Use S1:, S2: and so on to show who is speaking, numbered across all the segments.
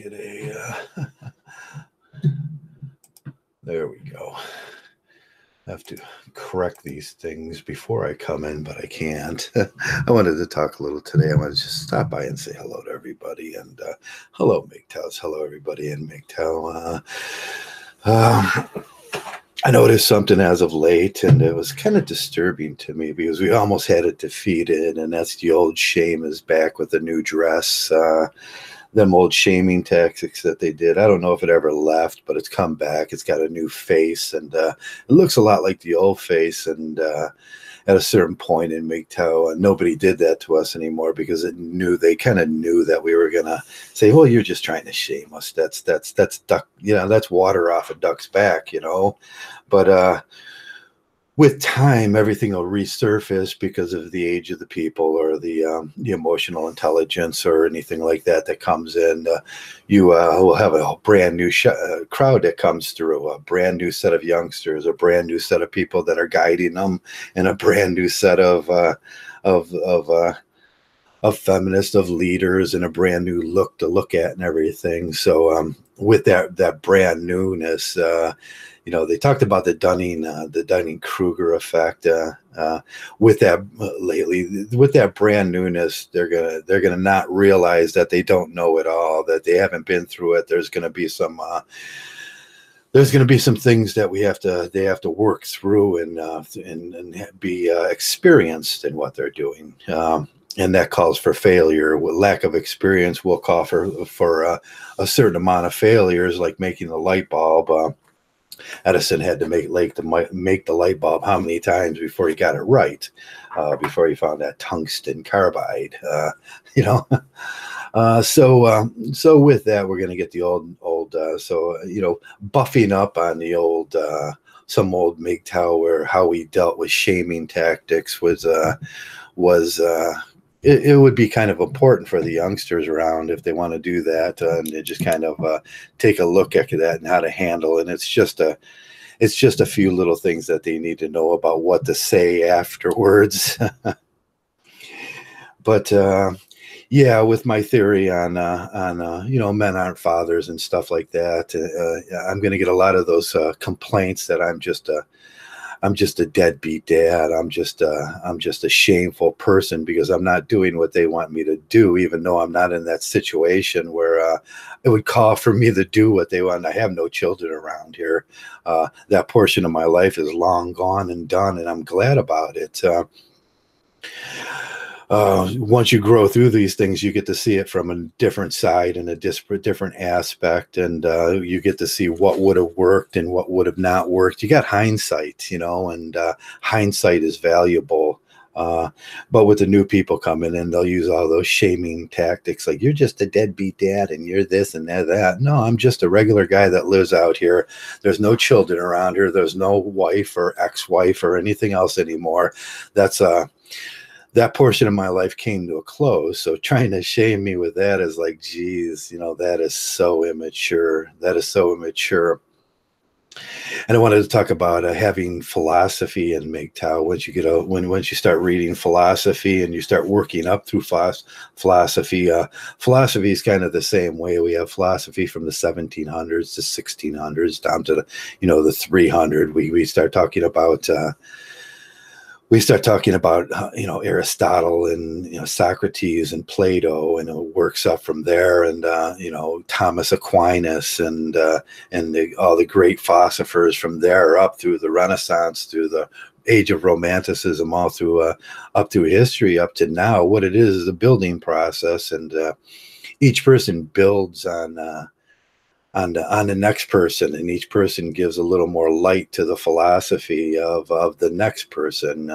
S1: get a, there we go. I have to correct these things before I come in, but I can't. I wanted to talk a little today. I wanted to just stop by and say hello to everybody. And hello, Mgtows. Hello, everybody in Mgtow. I noticed something as of late, and it was kind of disturbing to me because we almost had it defeated, and that's the old shame is back with the new dress. Them old shaming tactics that they did. I don't know if it ever left, but it's come back. It's got a new face, and it looks a lot like the old face. And at a certain point in Mgtow, nobody did that to us anymore because they kind of knew that we were gonna say, "Well, you're just trying to shame us." That's duck, that's water off a duck's back, But with time, everything will resurface because of the age of the people or the emotional intelligence or anything like that comes in. You will have a brand new crowd that comes through, a brand new set of youngsters, a brand new set of people that are guiding them, and a brand new set of feminists, of leaders, and a brand new look to look at and everything. So with that brand newness, they talked about the Dunning-Kruger effect. With that lately, with that brand newness, they're gonna not realize that they don't know it all, that they haven't been through it. There's gonna be some things that they have to work through and be experienced in what they're doing. And that calls for failure. Lack of experience will call for a certain amount of failures, like making the light bulb. Edison had to make the light bulb how many times before he got it right, before he found that tungsten carbide, So with that, we're going to get the old buffing up on the old, some old Mgtow, where how we dealt with shaming tactics it would be kind of important for the youngsters around if they want to do that, and they just kind of take a look at that and how to handle it. And it's just a few little things that they need to know about what to say afterwards. But yeah, with my theory on men aren't fathers and stuff like that, I'm going to get a lot of those complaints that I'm just a deadbeat dad. I'm just a shameful person because I'm not doing what they want me to do, even though I'm not in that situation where it would call for me to do what they want. I have no children around here. That portion of my life is long gone and done, and I'm glad about it. Once you grow through these things, you get to see it from a different side and a different aspect, and you get to see what would have worked and what would have not worked. You got hindsight, and hindsight is valuable. But with the new people coming in, they'll use all those shaming tactics, like, you're just a deadbeat dad and you're this and that. No, I'm just a regular guy that lives out here. There's no children around here. There's no wife or ex-wife or anything else anymore. That portion of my life came to a close. So trying to shame me with that is like, geez, that is so immature. That is so immature. And I wanted to talk about having philosophy in Mgtow. Once you start reading philosophy and you start working up through philosophy, philosophy is kind of the same way. We have philosophy from the 1700s to 1600s down to the 300. We start talking about. Aristotle and Socrates and Plato, and it works up from there, and Thomas Aquinas and all the great philosophers from there up through the Renaissance, through the age of Romanticism, all through up through history up to now. What it is a building process, and each person builds on the next person, and each person gives a little more light to the philosophy of the next person.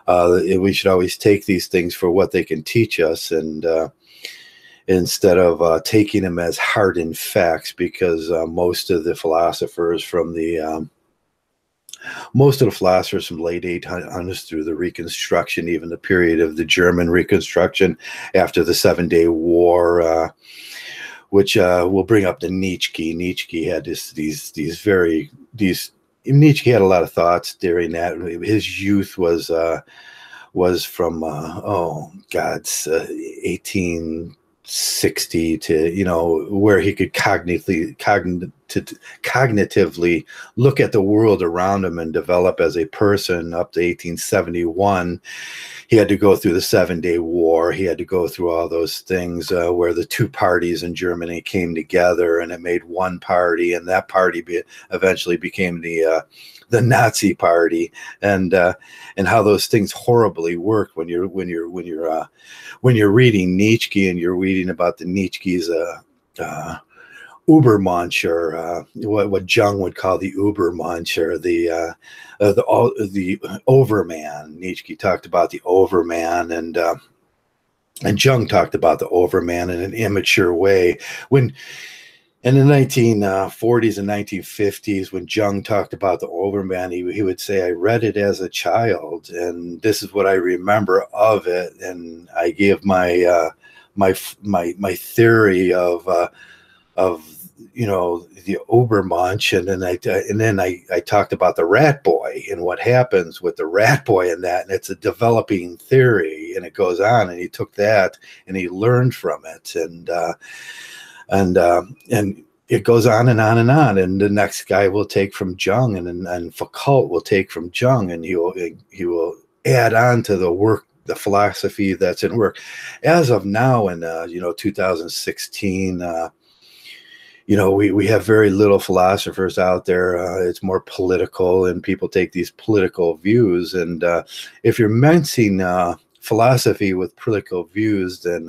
S1: We should always take these things for what they can teach us, and instead of taking them as hardened facts, because most of the philosophers from late 1800s through the Reconstruction, even the period of the German Reconstruction after the 7-Day War, which will bring up the Nietzsche. Nietzsche had Nietzsche had a lot of thoughts during that. His youth was from 18 60 to, you know, where he could cognitively look at the world around him and develop as a person. Up to 1871, he had to go through the 7-Day War. He had to go through all those things where the two parties in Germany came together and it made one party, and that party eventually became the Nazi Party, and how those things horribly work when you're reading Nietzsche and you're reading about the Nietzsche's Übermensch, or what Jung would call the Übermensch, or the Overman. Nietzsche talked about the Overman, and Jung talked about the Overman in an immature way. When in the 1940s and 1950s, when Jung talked about the Overman, he would say, "I read it as a child, and this is what I remember of it." And I gave my my theory of you know, the Obermensch, and then I talked about the rat boy and what happens with the rat boy and that, and it's a developing theory, and it goes on. And he took that and he learned from it, and it goes on and on and on. And the next guy will take from Jung, and Foucault will take from Jung, and he will add on to the work, the philosophy that's in work. As of now, in 2016, you know, we have very little philosophers out there. It's more political, and people take these political views. And if you're mixing philosophy with political views, then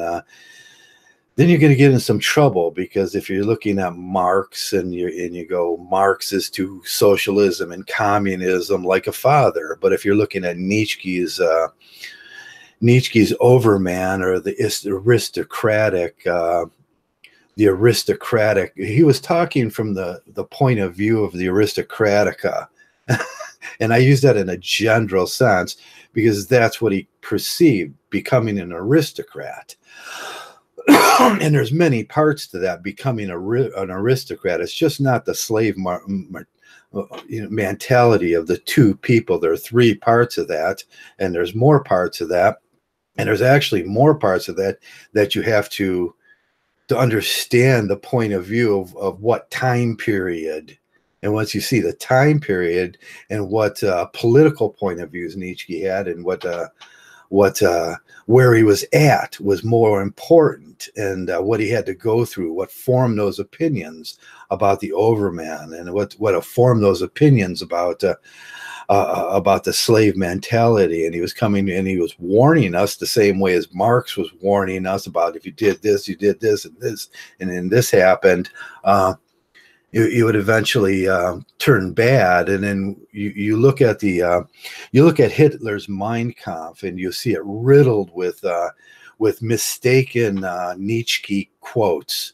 S1: you're going to get in some trouble, because if you're looking at Marx and you go, Marx is to socialism and communism like a father. But if you're looking at Nietzsche's Overman, or the aristocratic, he was talking from the point of view of the aristocratica. And I use that in a general sense because that's what he perceived, becoming an aristocrat. And there's many parts to that, becoming an aristocrat. It's just not the slave mentality of the two people. There are three parts of that, and there's more parts of that, and there's actually more parts of that you have to understand the point of view of what time period. And once you see the time period and what political point of views Nietzsche had, and where he was at was more important, and what he had to go through, what formed those opinions about the Overman, and what formed those opinions about the slave mentality. And he was coming and he was warning us the same way as Marx was warning us about, if you did this, you did this, and then this happened, you would eventually turn bad. And then you look at Hitler's Mein Kampf, and you see it riddled with mistaken Nietzsche quotes,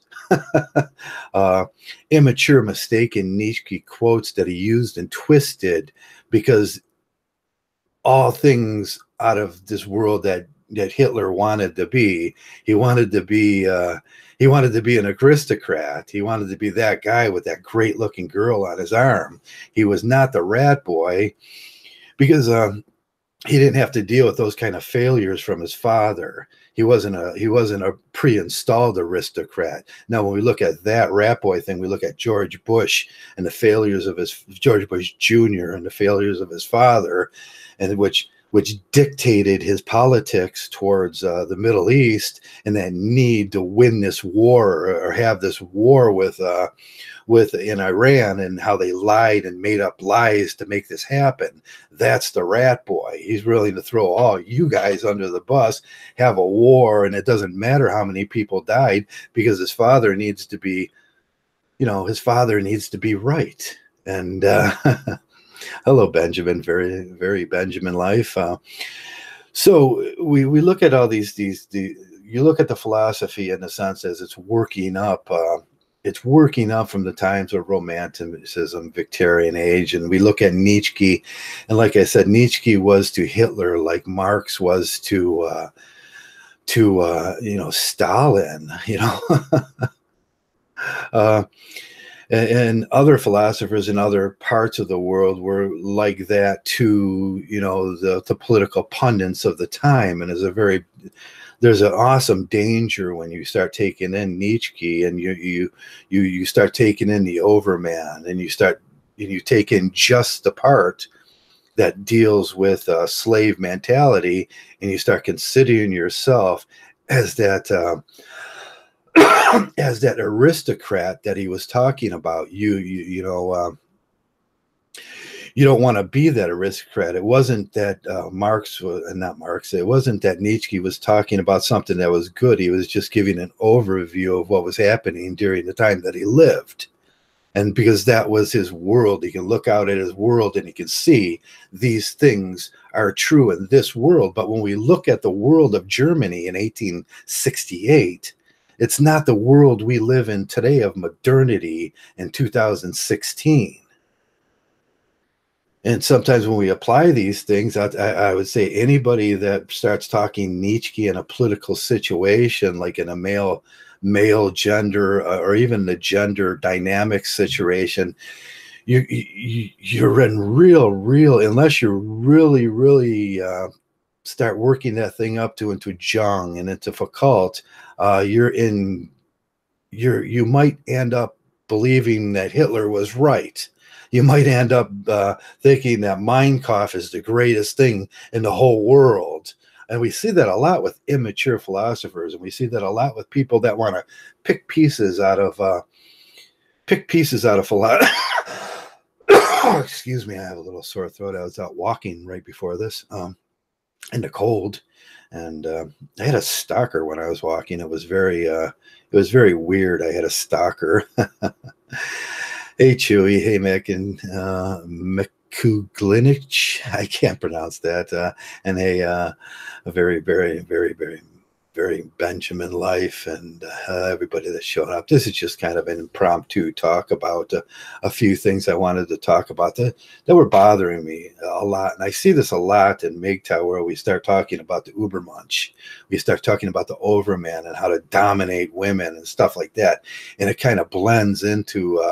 S1: immature, mistaken Nietzsche quotes that he used and twisted, because all things out of this world that Hitler wanted to be, he wanted to be an aristocrat. He wanted to be that guy with that great looking girl on his arm. He was not the rat boy, because he didn't have to deal with those kind of failures from his father. He wasn't a pre-installed aristocrat. Now, when we look at that rat boy thing, we look at George Bush and the failures of George Bush Jr. and the failures of his father, and which dictated his politics towards the Middle East, and that need to win this war, or have this war with in Iran, and how they lied and made up lies to make this happen. That's the rat boy. He's willing to throw all you guys under the bus, have a war, and it doesn't matter how many people died, because his father needs to be, right. And hello, Benjamin. Very, very Benjamin life. So we look at all these. You look at the philosophy in the sense as it's working up. It's working up from the times of Romanticism, Victorian age, and we look at Nietzsche, and like I said, Nietzsche was to Hitler like Marx was to Stalin. And other philosophers in other parts of the world were like that to, the political pundits of the time. And there's a very there's an awesome danger when you start taking in Nietzsche, and you start taking in the overman, and you take in just the part that deals with slave mentality, and you start considering yourself as that as that aristocrat that he was talking about. You know, you don't want to be that aristocrat. It wasn't that not Marx. It wasn't that Nietzsche was talking about something that was good. He was just giving an overview of what was happening during the time that he lived. And because that was his world, he can look out at his world and he can see these things are true in this world. But when we look at the world of Germany in 1868, it's not the world we live in today of modernity in 2016. And sometimes when we apply these things, I would say anybody that starts talking Nietzsche in a political situation, like in a male gender or even the gender dynamic situation, you're in real unless you really start working that thing up into Jung and into Foucault, you might end up believing that Hitler was right. You might end up thinking that Mein Kampf is the greatest thing in the whole world. And we see that a lot with immature philosophers, and we see that a lot with people that want to pick pieces out of philosophy. Excuse me, I have a little sore throat. I was out walking right before this in the cold, and I had a stalker when I was walking. It was very weird. I had a stalker. Hey Chewy, hey Mick, and Mgtow, I can't pronounce that. And a very Benjamin Life, and everybody that showed up. This is just kind of an impromptu talk about a few things I wanted to talk about that were bothering me a lot. And I see this a lot in Mgtow, where we start talking about the Ubermensch. We start talking about the overman and how to dominate women and stuff like that. And it kind of blends into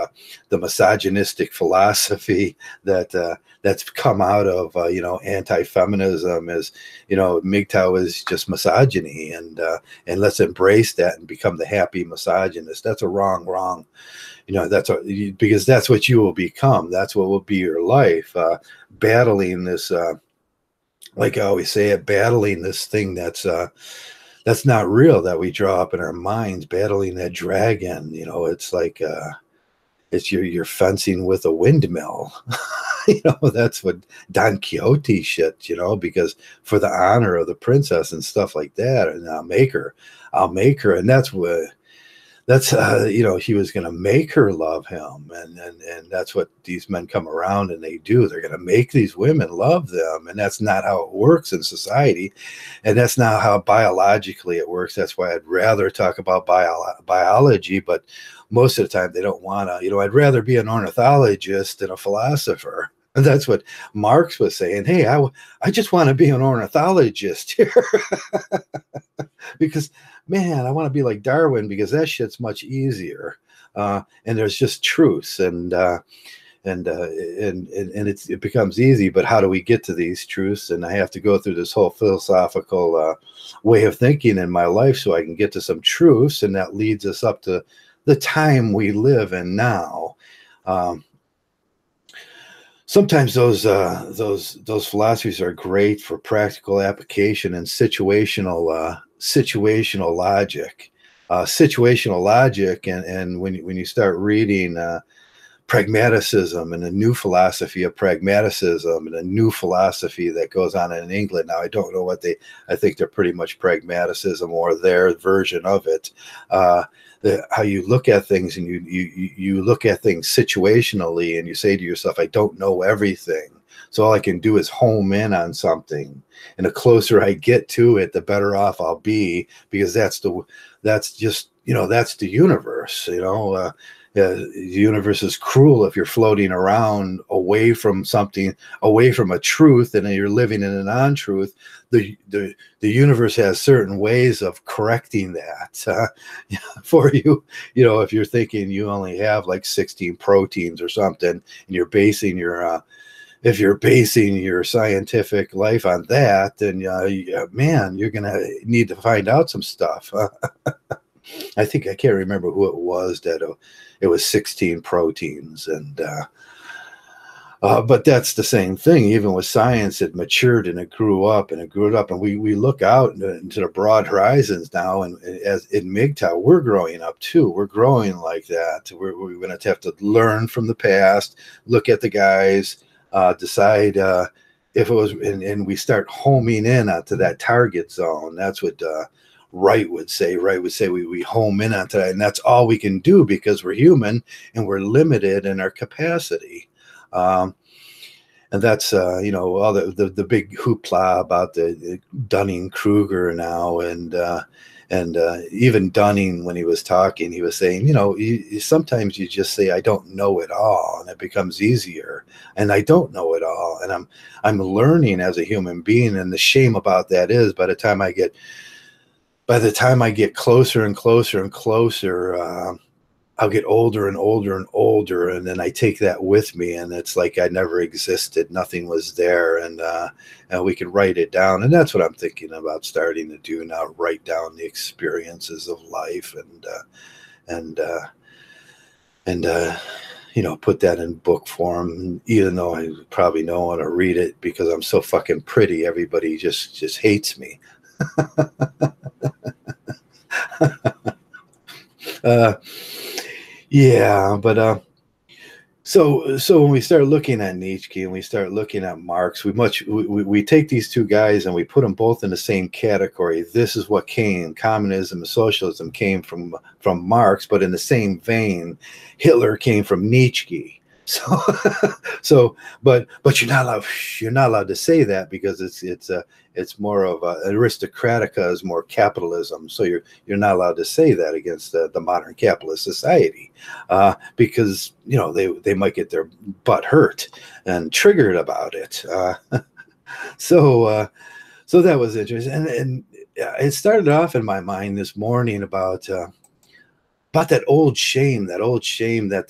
S1: the misogynistic philosophy that's come out of anti-feminism. Is Mgtow is just misogyny, and let's embrace that and become the happy misogynist. That's a wrong. Because that's what you will become. That's what will be your life. Battling this, like I always say, battling this thing that's not real, that we draw up in our minds. Battling that dragon. It's like it's you're fencing with a windmill. That's what Don Quixote shit, because for the honor of the princess and stuff like that, and I'll make her, and that's he was going to make her love him, and that's what these men come around and they do. They're going to make these women love them, and that's not how it works in society, and that's not how biologically it works. That's why I'd rather talk about biology, but most of the time they don't want to. I'd rather be an ornithologist than a philosopher. And that's what Marx was saying. Hey, I just want to be an ornithologist here. Because, man, I want to be like Darwin, because that shit's much easier. And there's just truths, and it becomes easy. But how do we get to these truths? And I have to go through this whole philosophical way of thinking in my life so I can get to some truths, and that leads us up to the time we live in now. Sometimes those philosophies are great for practical application and situational logic. Situational logic, and when you start reading pragmatism and a new philosophy of pragmatism and a new philosophy that goes on in England now, I don't know what I think they're pretty much pragmatism or their version of it. How you look at things, and you look at things situationally, and you say to yourself, I don't know everything, so all I can do is home in on something, and the closer I get to it, the better off I'll be, because that's the universe. The universe is cruel if you're floating around away from something, away from a truth, and then you're living in a non-truth. The universe has certain ways of correcting that for you. If you're thinking you only have like 16 proteins or something, and you're basing your if you're basing your scientific life on that, then man, you're gonna need to find out some stuff. I think I can't remember who it was that it was 16 proteins, and but that's the same thing. Even with science, it matured and it grew up and it grew up, and we look out into the broad horizons now. And as in Mgtow, we're growing up too. We're growing like that. We're going to have to learn from the past, look at the guys, decide if it was, and we start homing in onto that target zone. That's what Wright would say. Wright would say we home in onto that, and that's all we can do because we're human and we're limited in our capacity. And that's all the big hoopla about the Dunning-Kruger now, and even Dunning, when he was talking, he was saying, sometimes you just say I don't know it all, and it becomes easier. And I don't know it all, and I'm learning as a human being. And the shame about that is, by the time I get closer and closer and closer, I'll get older and older and older, and then I take that with me, and it's like I never existed. Nothing was there, and we can write it down. And that's what I'm thinking about starting to do now: write down the experiences of life, and put that in book form. And even though I probably don't want to read it because I'm so fucking pretty, everybody just hates me. Yeah, but so when we start looking at Nietzsche and we start looking at Marx, we take these two guys and we put them both in the same category. This is what communism and socialism came from Marx, but in the same vein, Hitler came from Nietzsche. But you're not allowed to say that because it's more of aristocratica is more capitalism. So you're not allowed to say that against the modern capitalist society because they might get their butt hurt and triggered about it. So that was interesting, and it started off in my mind this morning about that old shame that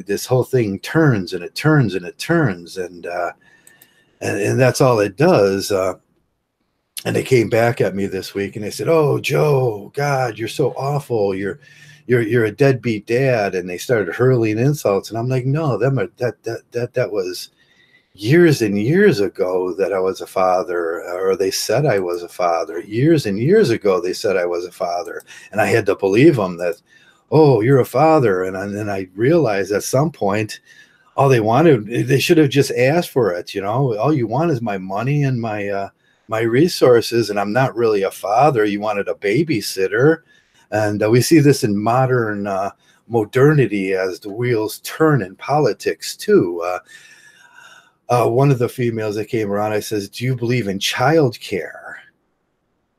S1: this whole thing turns and it turns and it turns, and that's all it does. And they came back at me this week and they said, "Oh, Joe, God, you're so awful. You're a deadbeat dad." And they started hurling insults, and I'm like, "No, that was years and years ago that I was a father, or they said I was a father. Years and years ago they said I was a father, and I had to believe them that, oh, you're a father." And then I realized at some point, all they should have just asked for it. All you want is my money and my resources, and I'm not really a father. You wanted a babysitter. And we see this in modernity as the wheels turn in politics too. One of the females that came around, I says, "Do you believe in childcare?"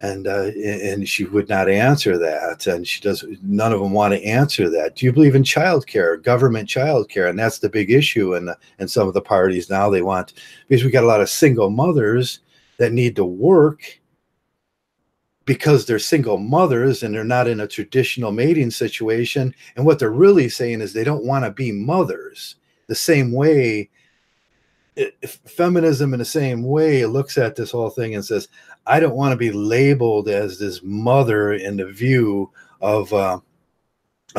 S1: And she would not answer that, and none of them want to answer that. Do you believe in childcare, government childcare? And that's the big issue in some of the parties now. They want, because we got a lot of single mothers that need to work because they're single mothers and they're not in a traditional mating situation. And what they're really saying is they don't want to be mothers. The same way, feminism in the same way looks at this whole thing and says, I don't want to be labeled as this mother in the view of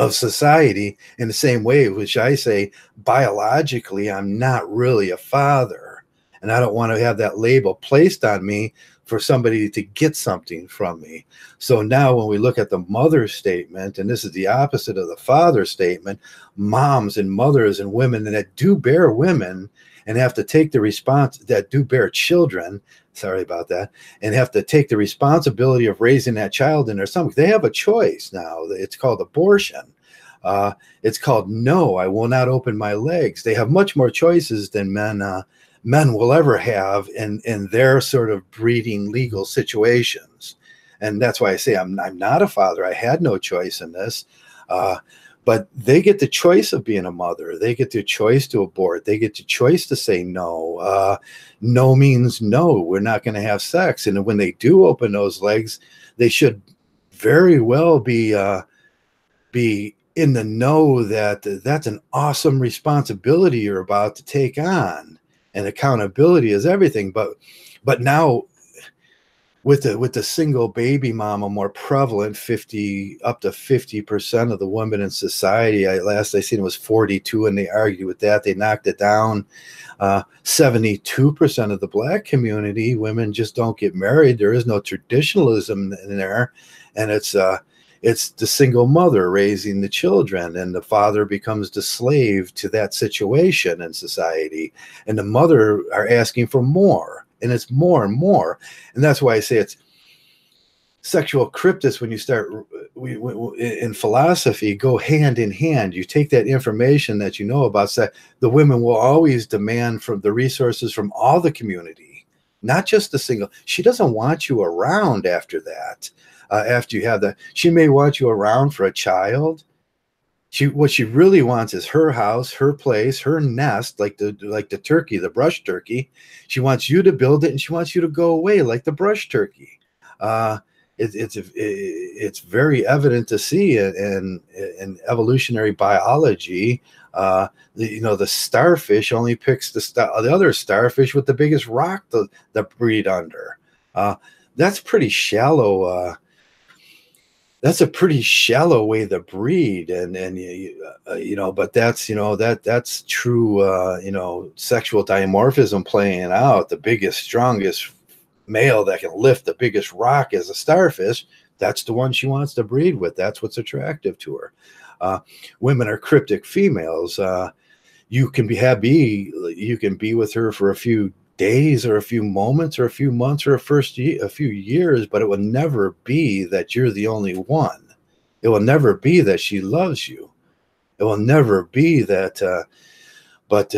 S1: society, in the same way, which I say, biologically, I'm not really a father. And I don't want to have that label placed on me for somebody to get something from me. So now when we look at the mother statement, and this is the opposite of the father statement, moms and mothers and women that do bear women and have to take the response, that do bear children, sorry about that, and have to take the responsibility of raising that child in their stomach. They have a choice now. It's called abortion. It's called no, I will not open my legs. They have much more choices than men will ever have in their sort of breeding legal situations. And that's why I say I'm not a father. I had no choice in this. But they get the choice of being a mother. They get the choice to abort. They get the choice to say no. No means no. We're not going to have sex. And when they do open those legs, they should very well be in the know that that's an awesome responsibility you're about to take on. and accountability is everything. But now with the single baby mama more prevalent, 50 up to 50% of the women in society. Last I seen it was 42, and they argued with that. They knocked it down. 72% of the Black community, women just don't get married. There is no traditionalism in there, and it's the single mother raising the children, and the father becomes the slave to that situation in society, and the mother are asking for more, and it's more and more. And that's why I say it's sexual cryptids. When you start in philosophy, go hand in hand. You take that information that you know about sex. The women will always demand from the resources from all the community, not just the single. She doesn't want you around after that. After you have that, she may want you around for a child. What she really wants is her house, her place, her nest, like the turkey, the brush turkey. She wants you to build it, and she wants you to go away like the brush turkey. It's very evident to see in evolutionary biology. The starfish only picks the other starfish with the biggest rock to breed under. That's pretty shallow. That's a pretty shallow way to breed, but that's true. Sexual dimorphism playing out. The biggest, strongest male that can lift the biggest rock as a starfish. That's the one she wants to breed with. That's what's attractive to her. Women are cryptic females. You can be with her for a few days or a few moments or a few months or a few years, but it will never be that you're the only one. It will never be that she loves you. It will never be that. But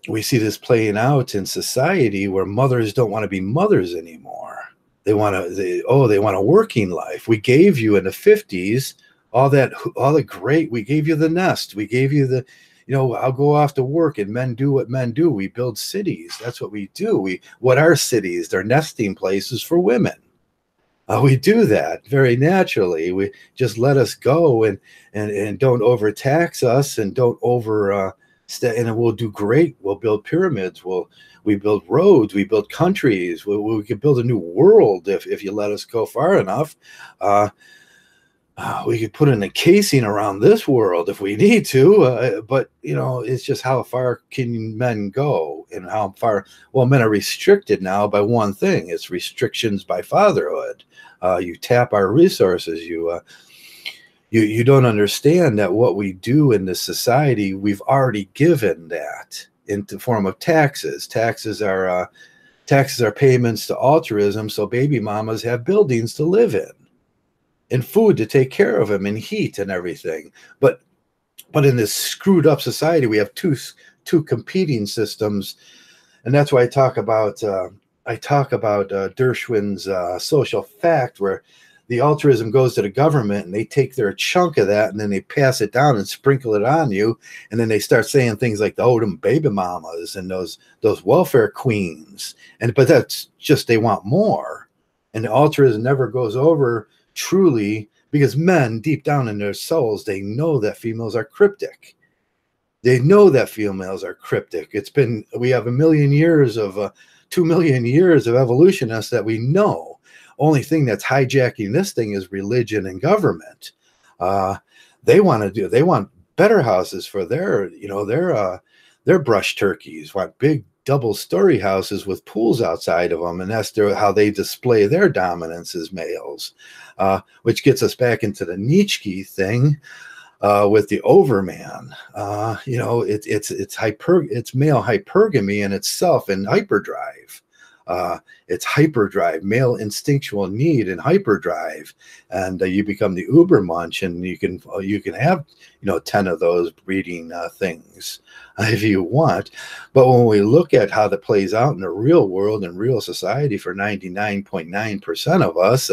S1: we see this playing out in society where mothers don't want to be mothers anymore. They want a working life. We gave you in the 50s all the great. We gave you the nest. We gave you I'll go off to work, and men do what men do. We build cities. That's what we do. What are cities? They're nesting places for women. We do that very naturally. We just let us go and don't overtax us, and don't and we'll do great. We'll build pyramids. We build roads. We build countries. We can build a new world if you let us go far enough. We could put in a casing around this world if we need to, but it's just how far can men go, and how far. Well, men are restricted now by one thing. It's restrictions by fatherhood. You tap our resources. You don't understand that what we do in this society, we've already given that in the form of taxes. Taxes are payments to altruism, so baby mamas have buildings to live in, and food to take care of them, and heat and everything. But in this screwed up society, we have two competing systems, and that's why I talk about Dershwin's social fact, where the altruism goes to the government, and they take their chunk of that, and then they pass it down and sprinkle it on you, and then they start saying things like them baby mamas and those welfare queens, but that's just, they want more, and the altruism never goes over truly, because men deep down in their souls, they know that females are cryptic. They know that females are cryptic. We have 2 million years of evolutionists that we know. Only thing that's hijacking this thing is religion and government. They want better houses for their brush turkeys. Want big double-story houses with pools outside of them, and that's how they display their dominance as males. Which gets us back into the Nietzsche thing with the overman. It's male hypergamy in itself, and hyperdrive. It's hyperdrive, male instinctual need and hyperdrive, and you become the Ubermensch, and you can have 10 of those breeding things if you want. But when we look at how that plays out in the real world and real society for 99.9% of us,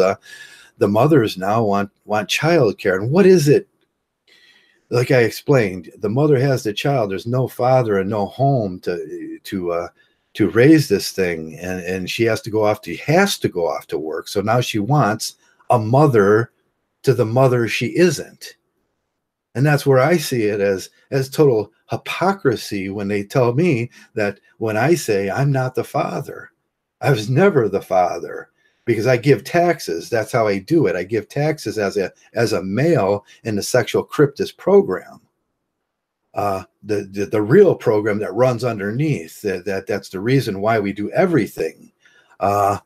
S1: the mothers now want child care. And what is it? Like I explained, the mother has the child. There's no father and no home to raise this thing, and she has to go off to work. So now she wants a mother to the mother she isn't. And that's where I see it as total hypocrisy when they tell me that when I say I'm not the father, I was never the father because I give taxes. That's how I do it. I give taxes as a male in the sexual cryptist program. The real program that runs underneath that's the reason why we do everything. I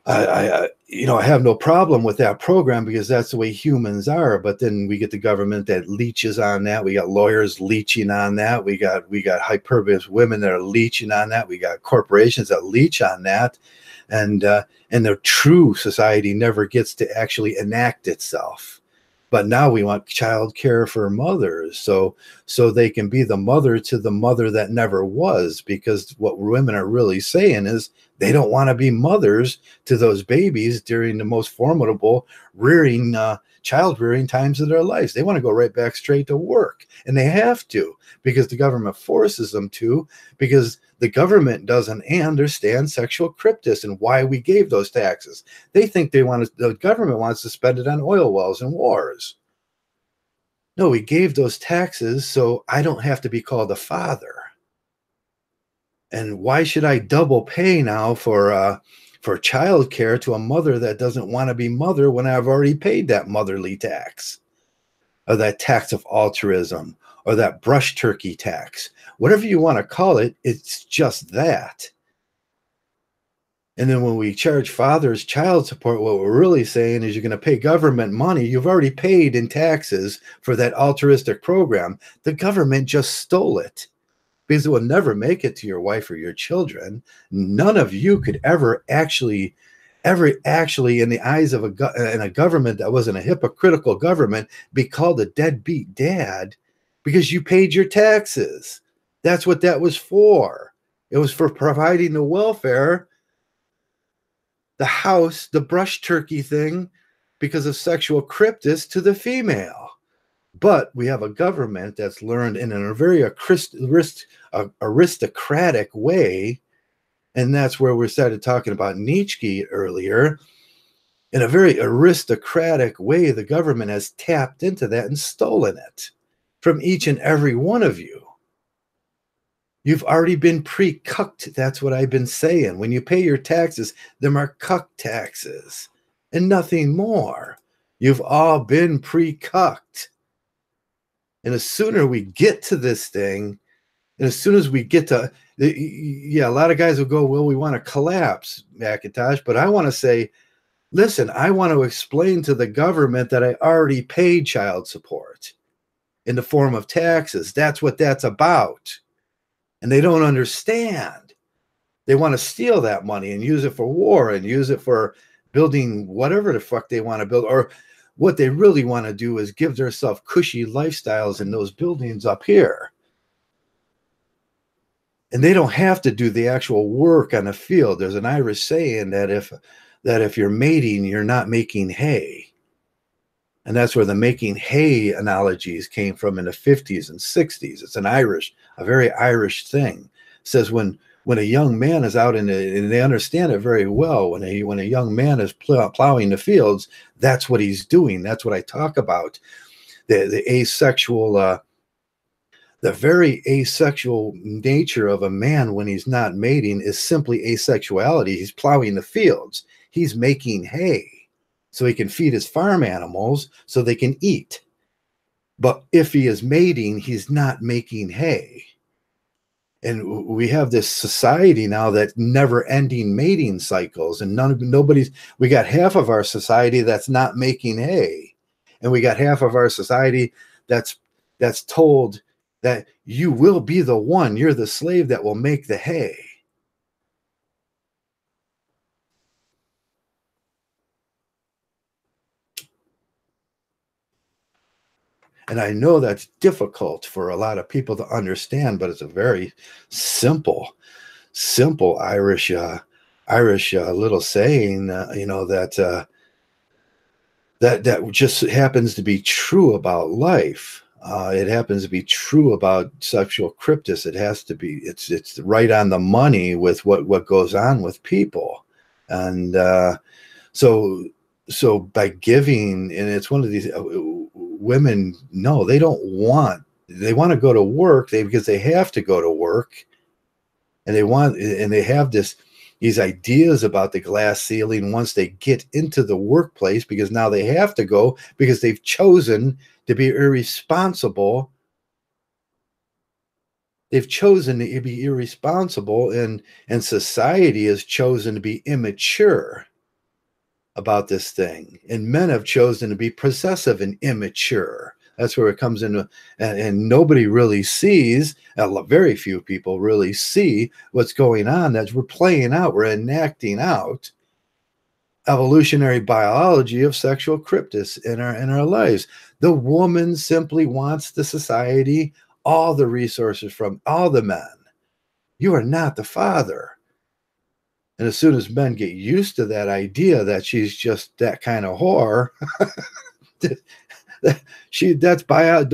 S1: have no problem with that program because that's the way humans are. But then we get the government that leeches on that. We got lawyers leeching on that. We got hyperbious women that are leeching on that. We got corporations that leech on that, and the true society never gets to actually enact itself. But now we want child care for mothers, so they can be the mother to the mother that never was, because what women are really saying is they don't want to be mothers to those babies during the most formidable child rearing times of their lives. They want to go right back straight to work, and they have to because the government forces them to, because the government doesn't understand sexual cryptists and why we gave those taxes. They think the government wants to spend it on oil wells and wars. No, we gave those taxes so I don't have to be called a father. And why should I double pay now for child care to a mother that doesn't want to be mother when I've already paid that motherly tax, or that tax of altruism, or that brush turkey tax? Whatever you want to call it, it's just that. And then when we charge fathers child support, what we're really saying is you're going to pay government money you've already paid in taxes for that altruistic program. The government just stole it because it will never make it to your wife or your children. None of you could ever actually in the eyes of a government that wasn't a hypocritical government be called a deadbeat dad because you paid your taxes. That's what that was for. It was for providing the welfare, the house, the brush turkey thing, because of sexual cryptists to the female. But we have a government that's learned in a very aristocratic way, and that's where we started talking about Nietzsche earlier. In a very aristocratic way, the government has tapped into that and stolen it from each and every one of you. You've already been pre-cucked. That's what I've been saying. When you pay your taxes, them are cuck taxes and nothing more. You've all been pre-cucked. And the sooner we get to this thing, and as soon as we get to, a lot of guys will go, well, we want to collapse, Mcintosh, but I want to say, listen, I want to explain to the government that I already paid child support in the form of taxes. That's what that's about. And they don't understand. They want to steal that money and use it for war and use it for building whatever the fuck they want to build. Or what they really want to do is give themselves cushy lifestyles in those buildings up here. And they don't have to do the actual work on the field. There's an Irish saying that if you're mating, you're not making hay. And that's where the making hay analogies came from in the 50s and 60s. It's a very Irish thing. It says when a young man is out and they understand it very well, when a young man is plowing the fields, that's what he's doing. That's what I talk about. The very asexual nature of a man when he's not mating is simply asexuality. He's plowing the fields. He's making hay so he can feed his farm animals so they can eat. But if he is mating, he's not making hay. And we have this society now that never-ending mating cycles, and we got half of our society that's not making hay, and we got half of our society that's told that you will be the one, you're the slave that will make the hay. And I know that's difficult for a lot of people to understand, but it's a very simple Irish little saying, that just happens to be true about life. It happens to be true about sexual cryptids. It has to be. It's right on the money with what goes on with people, and so by giving, and it's one of these. women, no, they don't want, they want to go to work because they have to go to work, and they have these ideas about the glass ceiling once they get into the workplace, because now they have to go because they've chosen to be irresponsible. They've chosen to be irresponsible, and society has chosen to be immature about this thing. And men have chosen to be possessive and immature. That's where it comes into, and nobody really sees, very few people really see what's going on. That's we're playing out, we're enacting out evolutionary biology of sexual cryptis in our lives. The woman simply wants the society, all the resources from all the men. You are not the father. And as soon as men get used to that idea that she's just that kind of whore, the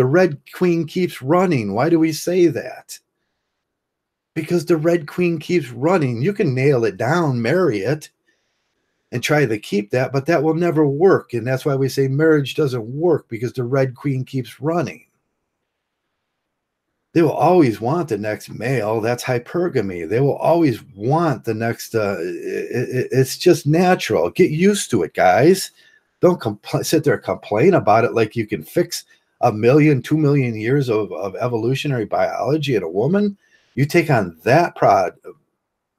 S1: Red Queen keeps running. Why do we say that? Because the Red Queen keeps running. You can nail it down, marry it, and try to keep that, but that will never work. And that's why we say marriage doesn't work, because the Red Queen keeps running. They will always want the next male. That's hypergamy. They will always want the next. It's just natural. Get used to it, guys. Don't sit there and complain about it like you can fix 1 million, 2 million years of evolutionary biology in a woman. You take on that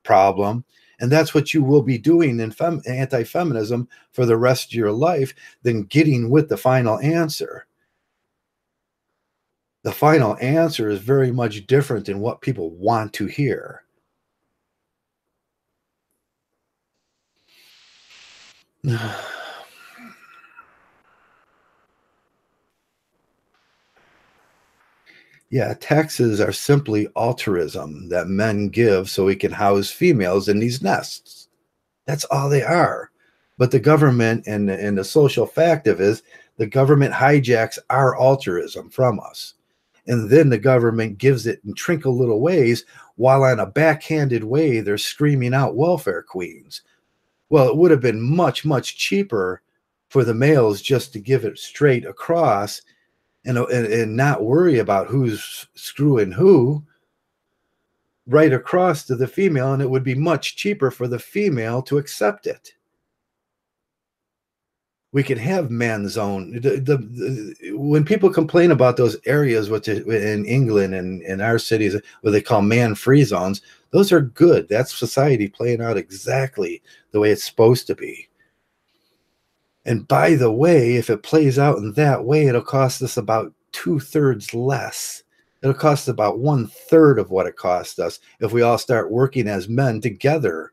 S1: problem, and that's what you will be doing in anti-feminism for the rest of your life, than getting with the final answer. The final answer is very much different than what people want to hear. Yeah, taxes are simply altruism that men give so we can house females in these nests. That's all they are. But the government and the social fact of it is the government hijacks our altruism from us. And then the government gives it in trinkle little ways, while on a backhanded way, they're screaming out welfare queens. Well, it would have been much, much cheaper for the males just to give it straight across, and not worry about who's screwing who, right across to the female, and it would be much cheaper for the female to accept it. We could have man's own. When people complain about those areas in England and in our cities what they call man-free zones, those are good. That's society playing out exactly the way it's supposed to be. And by the way, if it plays out in that way, it'll cost us about 2/3 less. It'll cost about 1/3 of what it cost us if we all start working as men together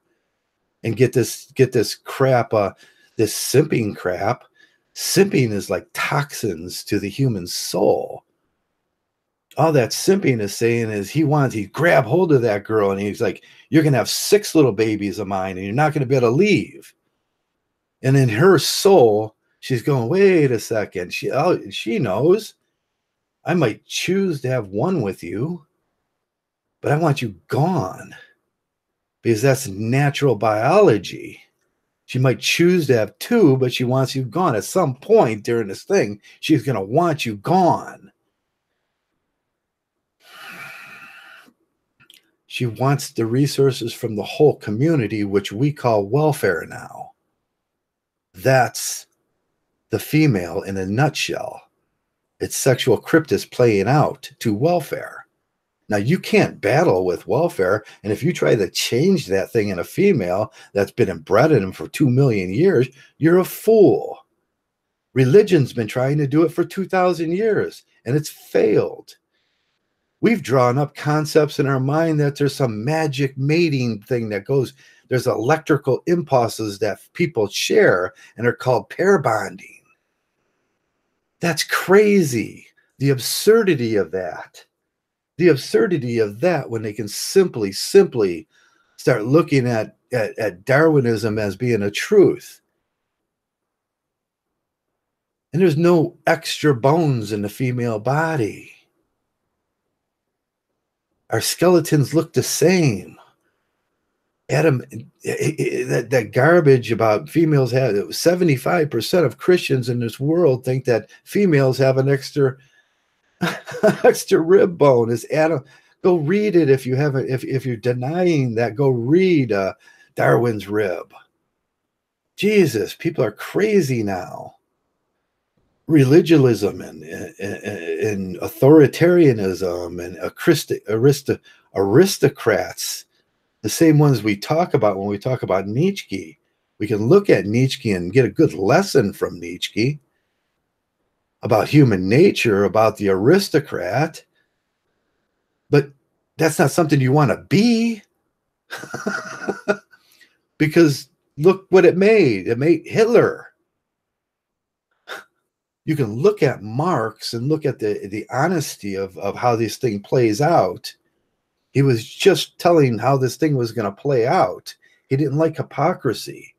S1: and get this crap. This simping crap. Simping is like toxins to the human soul. All that simping is saying is he grab hold of that girl, and he's like, you're going to have 6 little babies of mine, and you're not going to be able to leave. And in her soul, she's going, wait a second. She knows I might choose to have one with you, but I want you gone, because that's natural biology. She might choose to have 2, but she wants you gone. At some point during this thing, she's going to want you gone. She wants the resources from the whole community, which we call welfare now. That's the female in a nutshell. It's sexual cryptis playing out to welfare. Now, you can't battle with welfare, and if you try to change that thing in a female that's been inbred in them for 2 million years, you're a fool. Religion's been trying to do it for 2,000 years, and it's failed. We've drawn up concepts in our mind that there's some magic mating thing that goes, there's electrical impulses that people share, and are called pair bonding. That's crazy. The absurdity of that. The absurdity of that, when they can simply start looking at Darwinism as being a truth. And there's no extra bones in the female body. Our skeletons look the same. Adam, that garbage about females have 75% of Christians in this world think that females have an extra extra rib bone. Is Adam? Go read it if you haven't. If you're denying that, go read Darwin's rib. Jesus, people are crazy now. Religionism and authoritarianism and aristocrats, the same ones we talk about when we talk about Nietzsche. We can look at Nietzsche and get a good lesson from Nietzsche about human nature, about the aristocrat, but that's not something you want to be. Because look what it made. It made Hitler. You can look at Marx and look at the honesty of how this thing plays out. He was just telling how this thing was going to play out. He didn't like hypocrisy.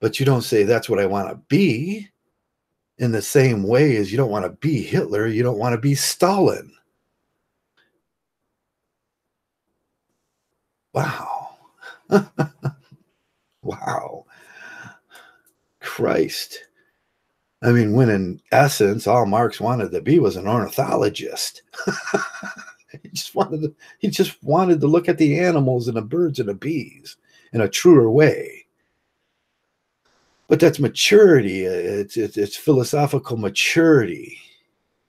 S1: But you don't say that's what I want to be. In the same way as you don't want to be Hitler, you don't want to be Stalin. Wow. Wow. Christ. I mean, when in essence, all Marx wanted to be was an ornithologist. He just wanted to look at the animals and the birds and the bees in a truer way. But that's maturity. It's philosophical maturity.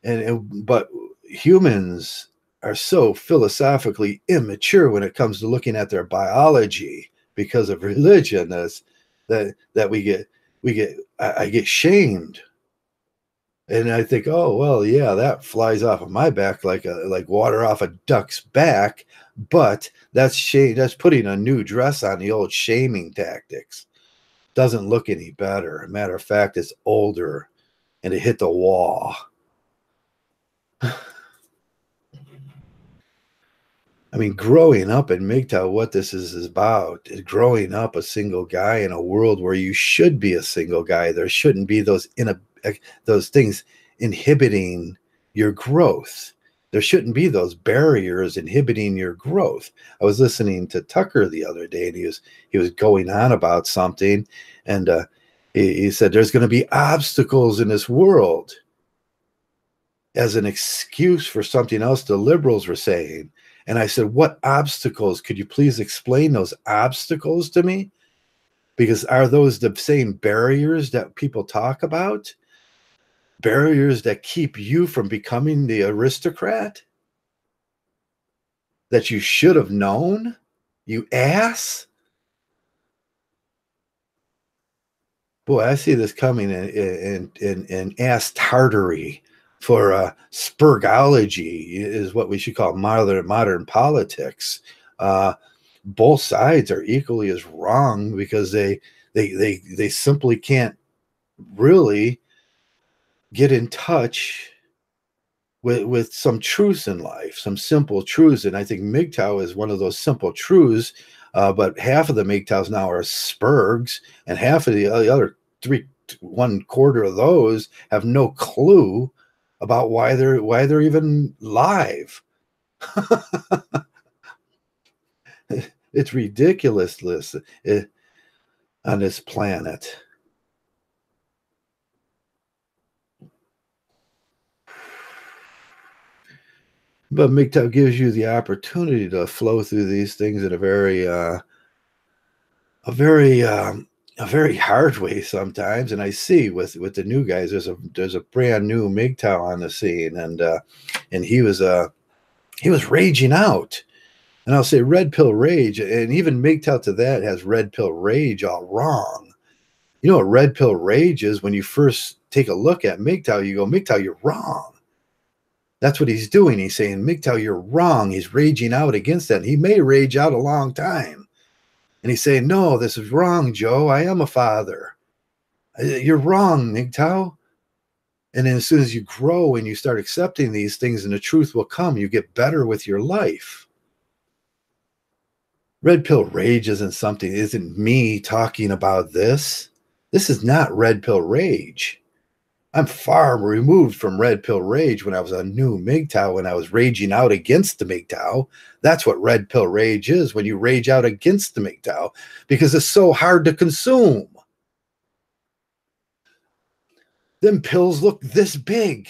S1: But humans are so philosophically immature when it comes to looking at their biology because of religion that I get shamed. And I think, oh, well, yeah, that flies off of my back like water off a duck's back. But that's shame. That's putting a new dress on the old shaming tactics. Doesn't look any better. Matter of fact, it's older and it hit the wall. I mean, growing up in Mgtow, what this is about is growing up a single guy in a world where you should be a single guy. There shouldn't be those things inhibiting your growth. There shouldn't be those barriers inhibiting your growth. I was listening to Tucker the other day, and he was going on about something, and he said there's going to be obstacles in this world as an excuse for something else the liberals were saying. And I said, what obstacles? Could you please explain those obstacles to me? Because are those the same barriers that people talk about? Barriers that keep you from becoming the aristocrat that you should have known, you ass? Boy, I see this coming in ass tartary for spurgology is what we should call modern politics. Both sides are equally as wrong because they simply can't really get in touch with some truths in life, some simple truths. And I think Mgtow is one of those simple truths, but half of the Mgtows now are spurgs, and half of the other 1/4 of those have no clue about why they're even live. It's ridiculous on this planet. But Mgtow gives you the opportunity to flow through these things in a very hard way sometimes. And I see with the new guys, there's a brand new Mgtow on the scene, and he was raging out. And I'll say red pill rage, and even Mgtow to that has red pill rage all wrong. You know what red pill rage is? When you first take a look at Mgtow, you go, Mgtow, you're wrong. That's what he's doing. He's saying, Mgtow, you're wrong. He's raging out against that. And he may rage out a long time. And he's saying, no, this is wrong, Joe. I am a father. You're wrong, Mgtow. And then as soon as you grow and you start accepting these things and the truth will come, you get better with your life. Red pill rage isn't me talking about this. This is not red pill rage. I'm far removed from red pill rage when I was a new Mgtow, when I was raging out against the Mgtow. That's what red pill rage is, when you rage out against the Mgtow because it's so hard to consume. Them pills look this big.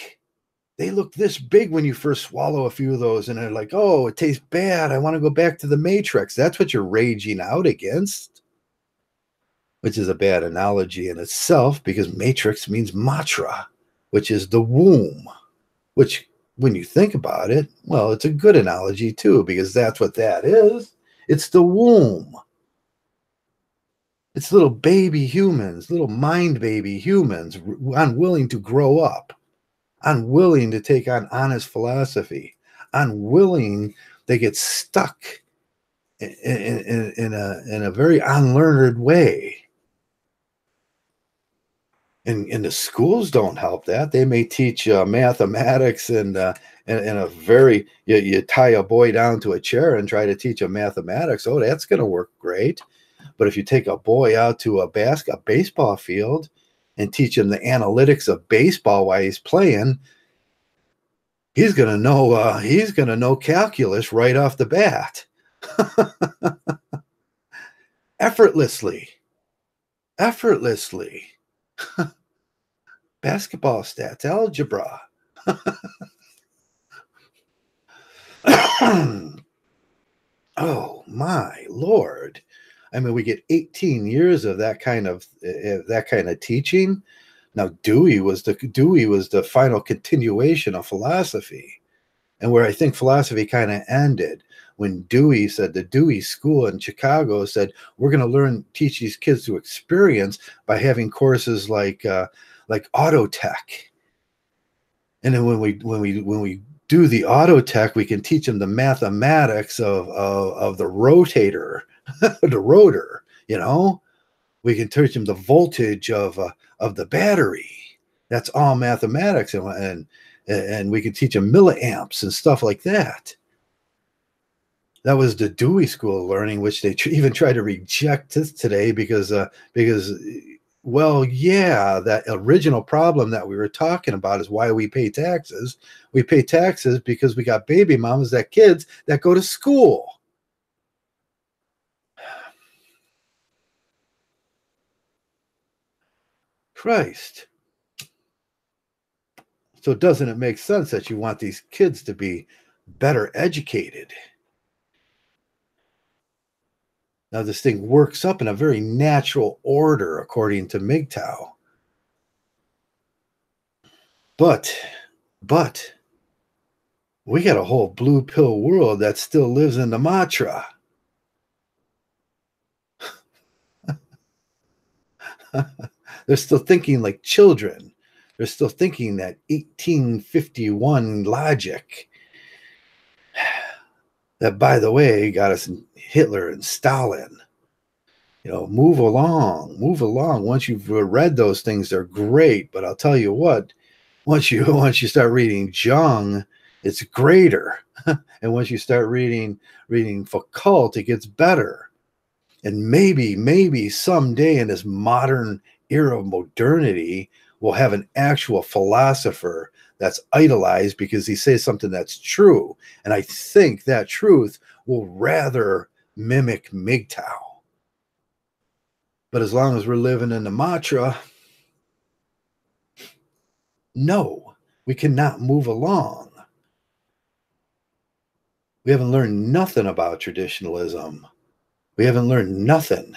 S1: They look this big when you first swallow a few of those, and they're like, oh, it tastes bad. I want to go back to the Matrix. That's what you're raging out against, which is a bad analogy in itself because Matrix means matra, which is the womb, which when you think about it, well, it's a good analogy too, because that's what that is. It's the womb. It's little baby humans, little mind baby humans, unwilling to grow up, unwilling to take on honest philosophy, unwilling, they get stuck in a very unlearned way. And the schools don't help that. They may teach mathematics and in a very, you tie a boy down to a chair and try to teach him mathematics. Oh, that's going to work great. But if you take a boy out to a baseball field and teach him the analytics of baseball while he's playing, he's going to know calculus right off the bat. Effortlessly. Basketball stats, algebra. Oh my Lord. I mean, we get 18 years of that kind of teaching. Now, Dewey was the final continuation of philosophy, and where I think philosophy kind of ended when Dewey said, the Dewey School in Chicago said, we're going to teach these kids to experience by having courses like auto tech. And then when we do the auto tech, we can teach them the mathematics of the rotator, the rotor. You know, we can teach them the voltage of the battery. That's all mathematics, and we can teach them milliamps and stuff like that. That was the Dewey School of learning, which they even try to reject today because well, yeah, that original problem that we were talking about is why we pay taxes. We pay taxes because we got baby mamas, that kids that go to school. Christ. So doesn't it make sense that you want these kids to be better educated? Now, this thing works up in a very natural order, according to Mgtow. But we got a whole blue pill world that still lives in the matra. They're still thinking like children. They're still thinking that 1851 logic that, by the way, got us Hitler and Stalin. You know, move along. Once you've read those things, they're great. But I'll tell you what, once you start reading Jung, it's greater. And once you start reading Foucault, it gets better. And maybe someday in this modern era of modernity, we'll have an actual philosopher that's idolized because he says something that's true. And I think that truth will rather mimic Mgtow. But as long as we're living in the matra, no, we cannot move along. We haven't learned nothing about traditionalism. We haven't learned nothing.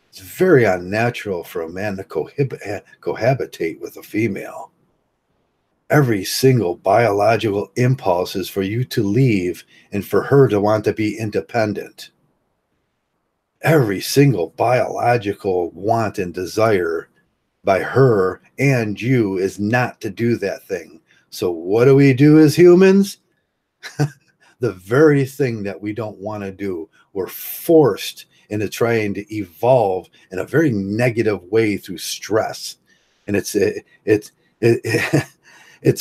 S1: It's very unnatural for a man to cohabitate with a female. Every single biological impulse is for you to leave and for her to want to be independent. Every single biological want and desire by her and you is not to do that thing. So what do we do as humans? The very thing that we don't want to do. We're forced into trying to evolve in a very negative way through stress. And it's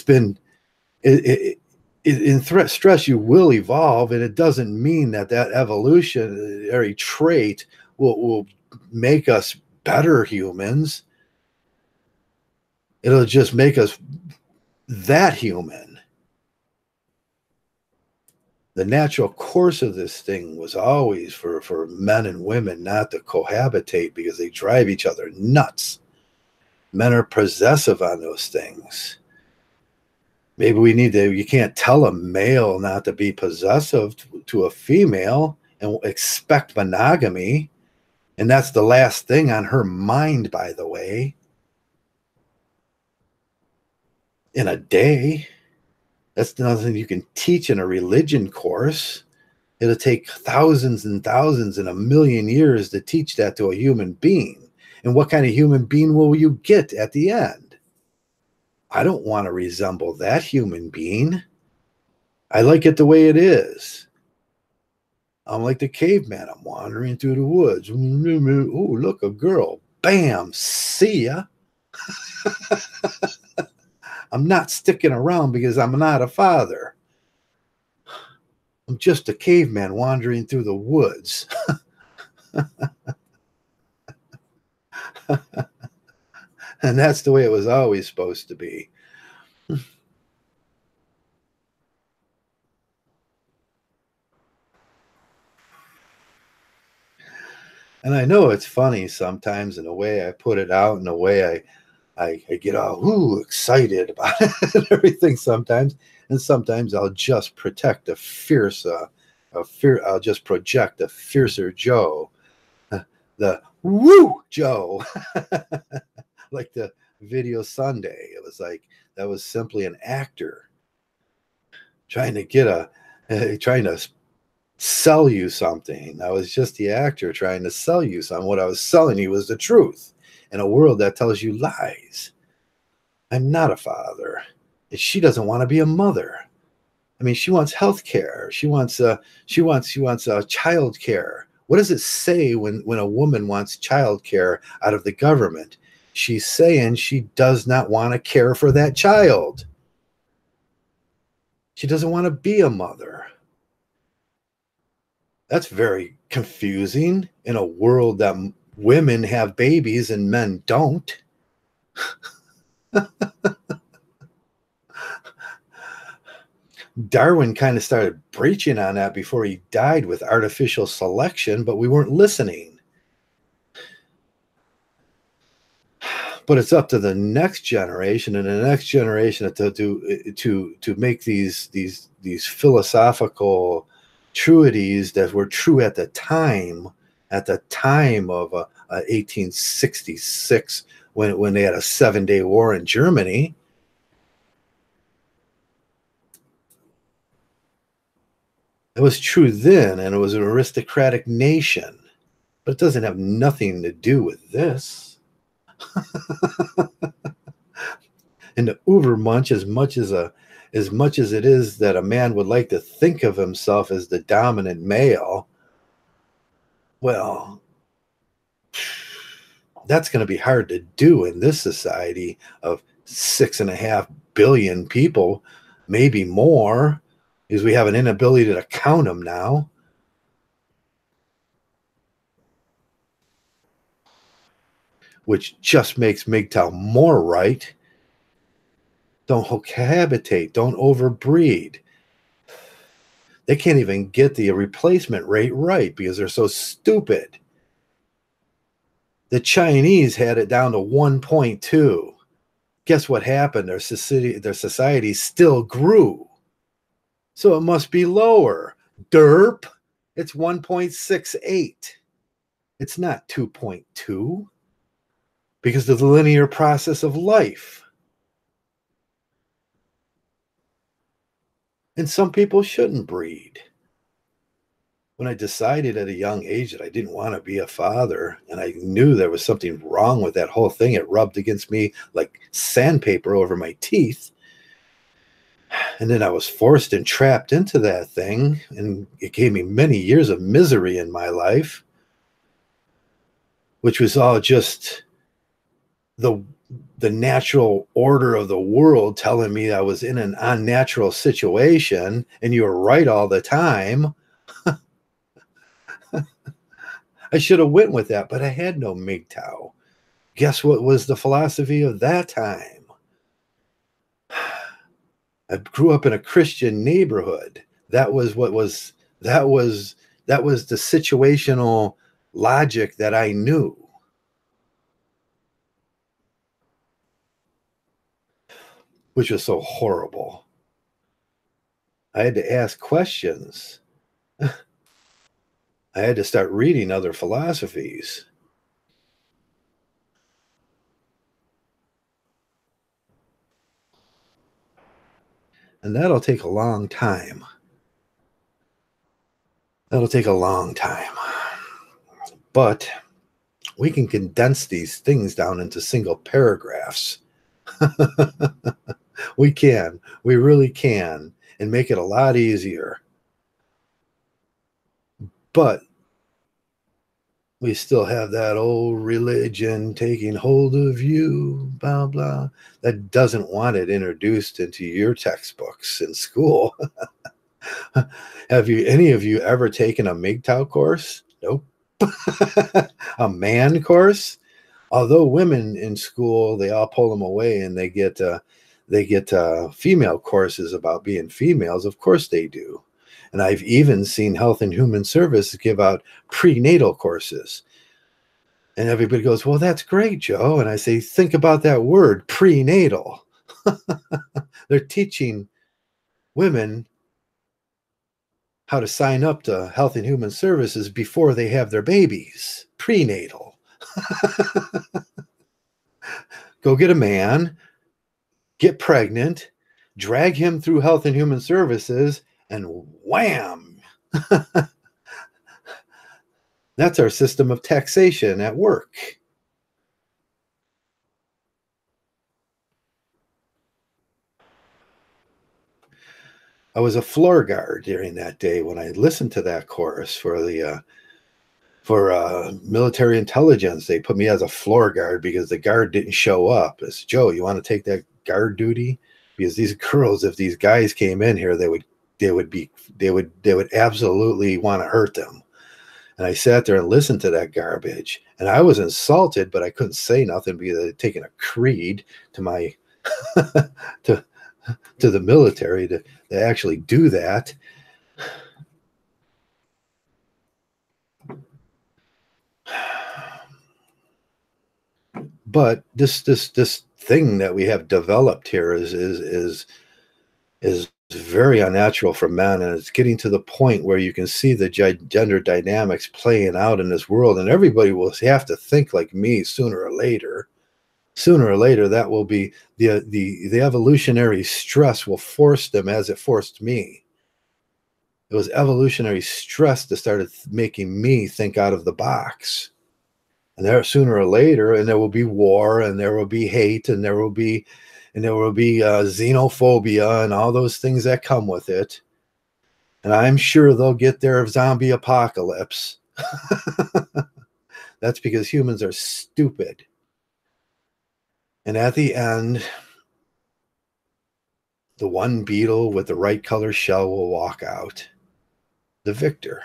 S1: been In threat stress, you will evolve, and it doesn't mean that that evolutionary trait will make us better humans. It'll just make us that human. The natural course of this thing was always for men and women not to cohabitate because they drive each other nuts. Men are possessive on those things. Maybe we need to, you can't tell a male not to be possessive to a female and expect monogamy. And that's the last thing on her mind, by the way, in a day. That's nothing you can teach in a religion course. It'll take thousands and thousands and a million years to teach that to a human being. And what kind of human being will you get at the end? I don't want to resemble that human being. I like it the way it is. I'm like the caveman. I'm wandering through the woods. Oh, look, a girl. Bam, see ya. I'm not sticking around because I'm not a father. I'm just a caveman wandering through the woods. And that's the way it was always supposed to be. And I know it's funny sometimes in the way I put it out, in the way I get all excited about it and everything sometimes. And sometimes I'll just protect a fierce, I'll just project a fiercer Joe, the woo Joe, like the video Sunday. It was like, that was simply an actor trying to trying to sell you something. I was just the actor trying to sell you something. What I was selling you was the truth in a world that tells you lies. I'm not a father. And she doesn't want to be a mother. I mean, she wants health care. She wants child care. What does it say when a woman wants child care out of the government? She's saying she does not want to care for that child. She doesn't want to be a mother. That's very confusing in a world that women have babies and men don't. Darwin kind of started preaching on that before he died with artificial selection, but we weren't listening. But it's up to the next generation and the next generation to make these philosophical truities that were true at the time of 1866 when they had a 7-day war in Germany. It was true then, and it was an aristocratic nation, but it doesn't have nothing to do with this. And the Ubermensch, as much as it is that a man would like to think of himself as the dominant male, well, that's going to be hard to do in this society of 6.5 billion people, maybe more, because we have an inability to count them now. Which just makes Mgtow more right. Don't cohabitate. Don't overbreed. They can't even get the replacement rate right because they're so stupid. The Chinese had it down to 1.2. Guess what happened? Their society still grew. So it must be lower. Derp. It's 1.68. It's not 2.2. Because of the linear process of life. And some people shouldn't breed. When I decided at a young age that I didn't want to be a father, and I knew there was something wrong with that whole thing, it rubbed against me like sandpaper over my teeth. And then I was forced and trapped into that thing, and it gave me many years of misery in my life, which was all just the natural order of the world telling me I was in an unnatural situation and you were right all the time. I should have went with that, but I had no Mgtow. Guess what was the philosophy of that time? I grew up in a Christian neighborhood. That was the situational logic that I knew. Which was so horrible. I had to ask questions. I had to start reading other philosophies. And that'll take a long time. That'll take a long time. But we can condense these things down into single paragraphs. We can. We really can. And make it a lot easier. But we still have that old religion taking hold of you, blah, blah, that doesn't want it introduced into your textbooks in school. Have any of you ever taken a Mgtow course? Nope. A man course? Although women in school, they all pull them away and they get female courses about being females. Of course they do. And I've even seen Health and Human Services give out prenatal courses. And everybody goes, well, that's great, Joe. And I say, think about that word, prenatal. They're teaching women how to sign up to Health and Human Services before they have their babies. Prenatal. Go get a man, get pregnant, drag him through Health and Human Services, and wham! That's our system of taxation at work. I was a floor guard during that day when I listened to that course for the military intelligence. They put me as a floor guard because the guard didn't show up. I said, Joe, you want to take that guard duty? Because these girls, if these guys came in here, they would absolutely want to hurt them. And I sat there and listened to that garbage. And I was insulted, but I couldn't say nothing because they'd taken a creed to my to the military to actually do that. But this thing that we have developed here is very unnatural for men, and it's getting to the point where you can see the gender dynamics playing out in this world, and everybody will have to think like me sooner or later. Sooner or later, that will be the evolutionary stress will force them, as it forced me. It was evolutionary stress that started making me think out of the box. And there, sooner or later, and there will be war, and there will be hate, and there will be xenophobia, and all those things that come with it. And I'm sure they'll get their zombie apocalypse. That's because humans are stupid. And at the end, the one beetle with the right color shell will walk out, the victor.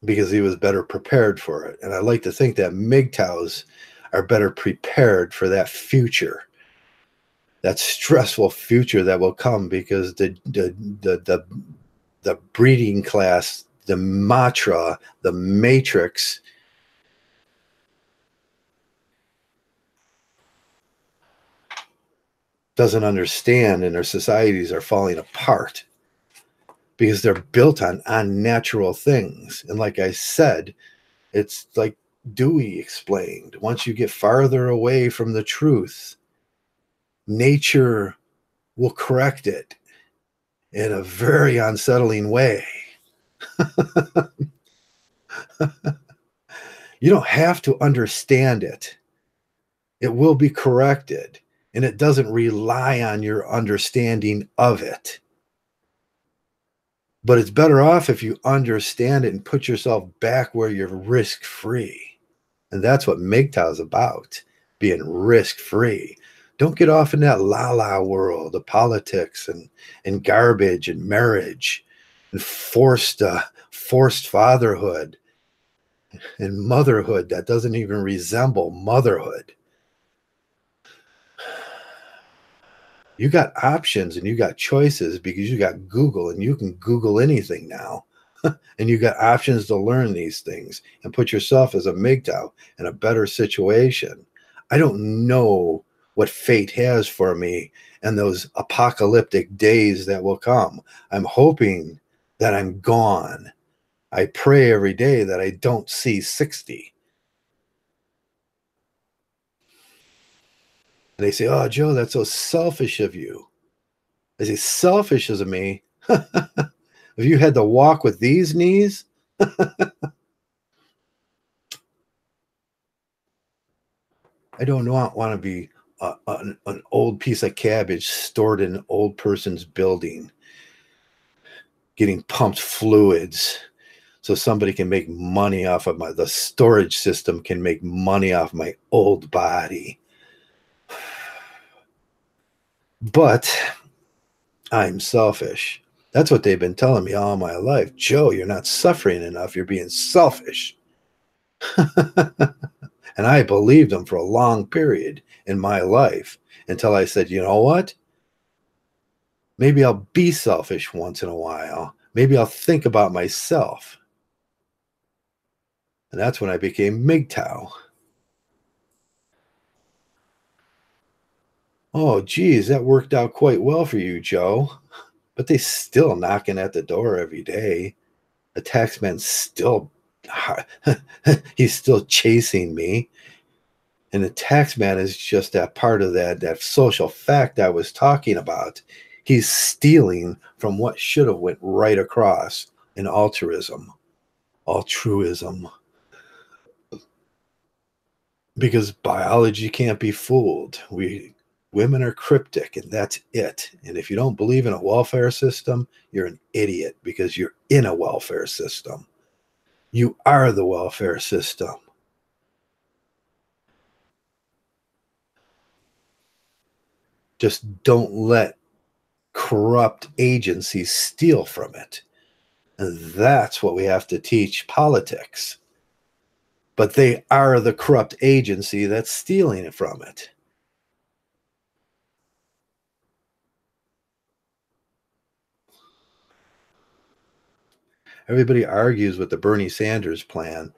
S1: Because he was better prepared for it. And I like to think that Mgtows are better prepared for that future, that stressful future that will come, because the breeding class, the Matra, the matrix, doesn't understand, and their societies are falling apart because they're built on unnatural things. And like I said, it's like Dewey explained, once you get farther away from the truth, nature will correct it in a very unsettling way. You don't have to understand it. It will be corrected, and it doesn't rely on your understanding of it. But it's better off if you understand it and put yourself back where you're risk-free. And that's what Mgtow is about, being risk-free. Don't get off in that la-la world of politics and garbage and marriage and forced fatherhood and motherhood that doesn't even resemble motherhood. You got options and you got choices because you got Google, and you can Google anything now. And you got options to learn these things and put yourself as a Mgtow in a better situation. I don't know what fate has for me and those apocalyptic days that will come. I'm hoping that I'm gone. I pray every day that I don't see 60. And they say, "Oh, Joe, that's so selfish of you." I say, "Selfish as of me? If you had to walk with these knees?" I don't want to be an old piece of cabbage stored in an old person's building, getting pumped fluids so somebody can make money off of the storage system can make money off my old body. But I'm selfish. That's what they've been telling me all my life. "Joe, you're not suffering enough. You're being selfish." And I believed them for a long period in my life until I said, "You know what? Maybe I'll be selfish once in a while. Maybe I'll think about myself." And that's when I became Mgtow. "Oh, geez, that worked out quite well for you, Joe." But they still knocking at the door every day. The taxman's still, he's still chasing me. And the taxman is just that part of that social fact I was talking about. He's stealing from what should have went right across in altruism. Because biology can't be fooled. Women are cryptic, and that's it. And if you don't believe in a welfare system, you're an idiot because you're in a welfare system. You are the welfare system. Just don't let corrupt agencies steal from it. And that's what we have to teach politics. But they are the corrupt agency that's stealing it from it. Everybody argues with the Bernie Sanders plan.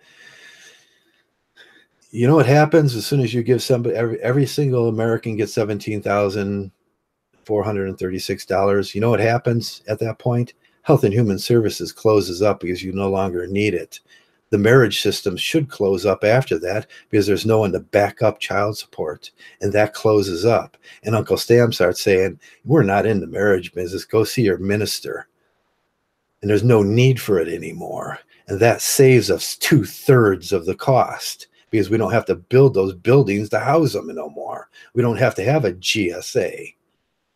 S1: You know what happens as soon as you give somebody, every single American gets $17,436. You know what happens at that point? Health and Human Services closes up because you no longer need it. The marriage system should close up after that because there's no one to back up child support, and that closes up. And Uncle Sam starts saying, "We're not in the marriage business. Go see your minister." And there's no need for it anymore. And that saves us 2/3 of the cost because we don't have to build those buildings to house them no more. We don't have to have a GSA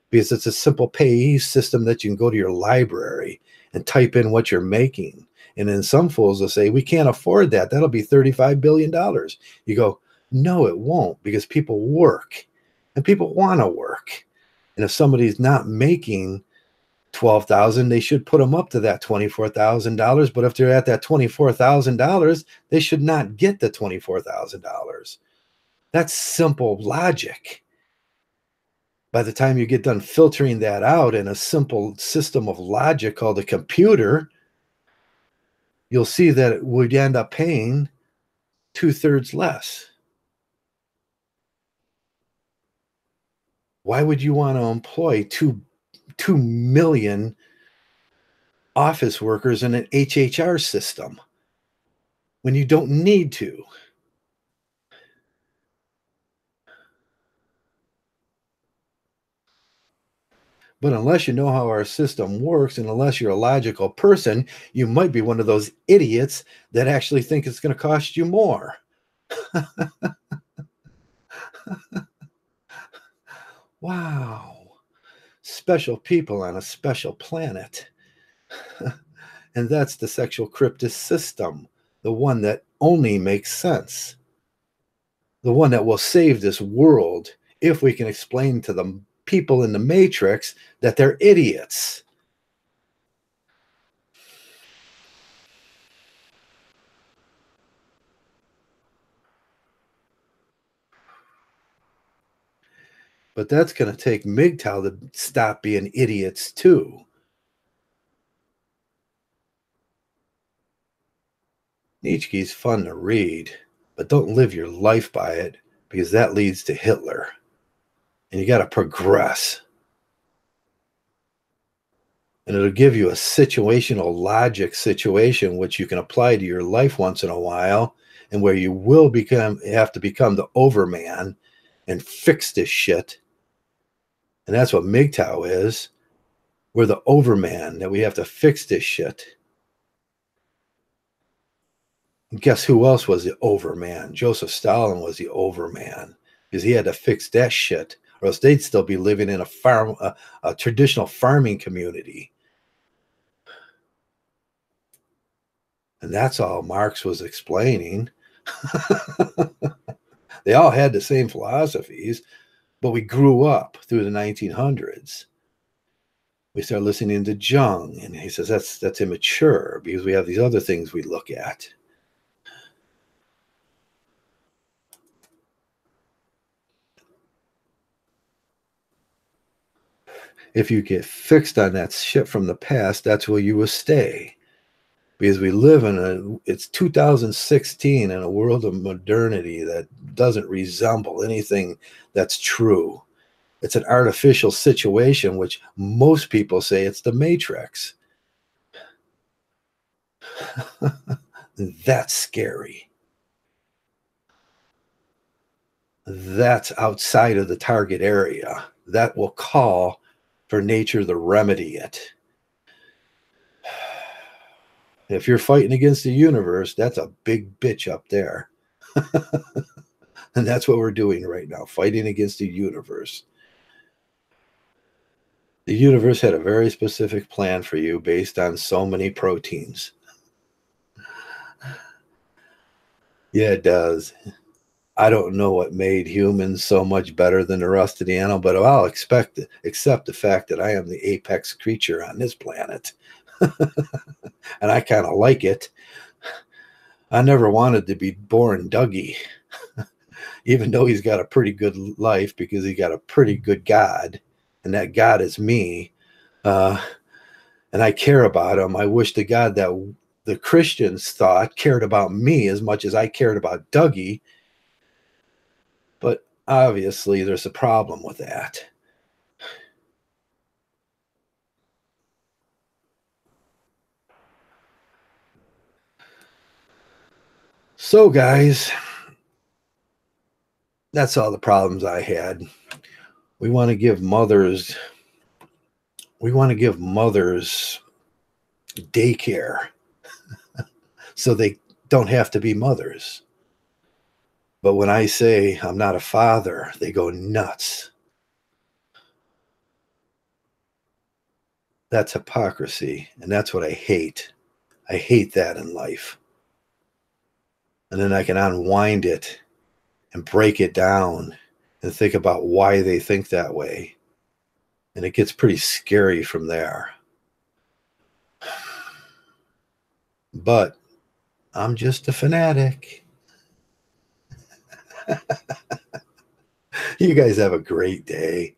S1: because it's a simple payee system that you can go to your library and type in what you're making. And then some fools will say, "We can't afford that. That'll be $35 billion. You go, "No, it won't, because people work and people want to work. And if somebody's not making 12,000, they should put them up to that $24,000. But if they're at that $24,000, they should not get the $24,000. That's simple logic. By the time you get done filtering that out in a simple system of logic called a computer, you'll see that it would end up paying 2/3 less. Why would you want to employ 2 million office workers in an HHR system when you don't need to? But unless you know how our system works, and unless you're a logical person, you might be one of those idiots that actually think it's going to cost you more. Wow. Special people on a special planet. And that's the sexual cryptid system, the one that only makes sense. the one that will save this world if we can explain to the people in the Matrix that they're idiots. But that's going to take Mgtow to stop being idiots too. Nietzsche's fun to read, but don't live your life by it, because that leads to Hitler. And you got to progress. And it'll give you a situational logic situation which you can apply to your life once in a while, and where you will have to become the overman and fix this shit. And that's what Mgtow is. We're the overman, that we have to fix this shit. And guess who else was the overman? Joseph Stalin was the overman, because he had to fix that shit, or else they'd still be living in a traditional farming community. And that's all Marx was explaining. They all had the same philosophies, but we grew up through the 1900s. We start listening to Jung, and he says that's immature, because we have these other things we look at. If you get fixed on that shit from the past, that's where you will stay. Because we live it's 2016 in a world of modernity that doesn't resemble anything that's true. It's an artificial situation, which most people say it's the Matrix. That's scary. That's outside of the target area. That will call for nature to remedy it. If you're fighting against the universe, that's a big bitch up there. And that's what we're doing right now, fighting against the universe. The universe had a very specific plan for you based on so many proteins. Yeah, it does. I don't know what made humans so much better than the rest of the animal, but I'll accept the fact that I am the apex creature on this planet. And I kind of like it. I never wanted to be born Dougie, even though he's got a pretty good life, because he got a pretty good God, and that God is me. And I care about him. I wish to God that the Christians thought cared about me as much as I cared about Dougie. But obviously there's a problem with that. So guys, that's all the problems I had. We want to give mothers daycare so they don't have to be mothers. But when I say I'm not a father, they go nuts. That's hypocrisy, and that's what I hate. I hate that in life. And then I can unwind it and break it down and think about why they think that way. And it gets pretty scary from there. But I'm just a fanatic. You guys have a great day.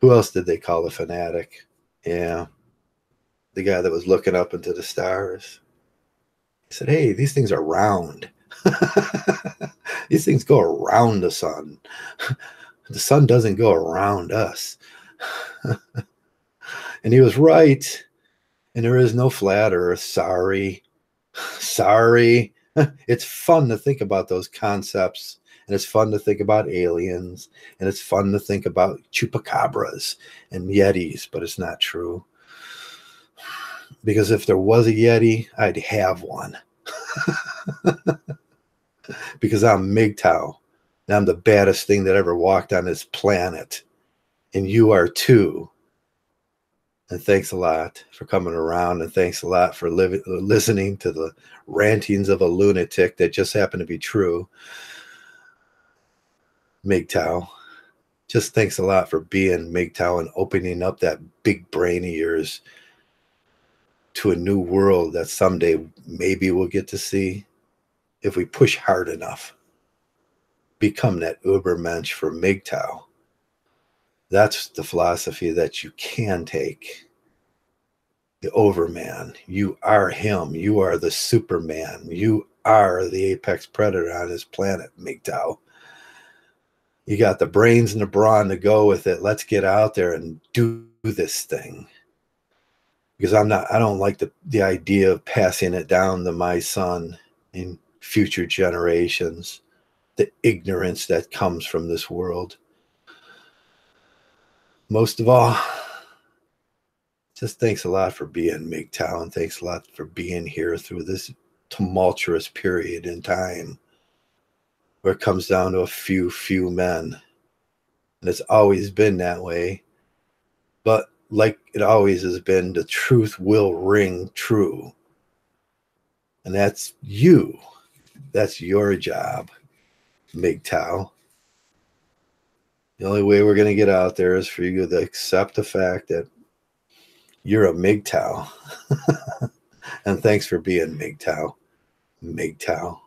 S1: Who else did they call a fanatic? Yeah. The guy that was looking up into the stars. He said, hey, these things are round. These things go around the sun. The sun doesn't go around us. And he was right. And there is no flat earth. Sorry. Sorry. It's fun to think about those concepts. And it's fun to think about aliens. And it's fun to think about chupacabras and yetis. But it's not true. Because if there was a yeti, I'd have one. Because I'm Mgtow. And I'm the baddest thing that ever walked on this planet. And you are too. And thanks a lot for coming around. And thanks a lot for listening to the rantings of a lunatic that just happened to be true. Mgtow. Just thanks a lot for being Mgtow and opening up that big brain of yours to a new world that someday maybe we'll get to see if we push hard enough. Become that Ubermensch for Mgtow. That's the philosophy that you can take. The Overman. You are him. You are the Superman. You are the apex predator on this planet, Mgtow. You got the brains and the brawn to go with it. Let's get out there and do this thing. Because I don't like the idea of passing it down to my son in future generations, the ignorance that comes from this world. Most of all, just thanks a lot for being Mgtow, and thanks a lot for being here through this tumultuous period in time where it comes down to a few men. And it's always been that way. But like it always has been, the truth will ring true. And that's you. That's your job, Mgtow. The only way we're going to get out there is for you to accept the fact that you're a Mgtow. And thanks for being Mgtow. Mgtow.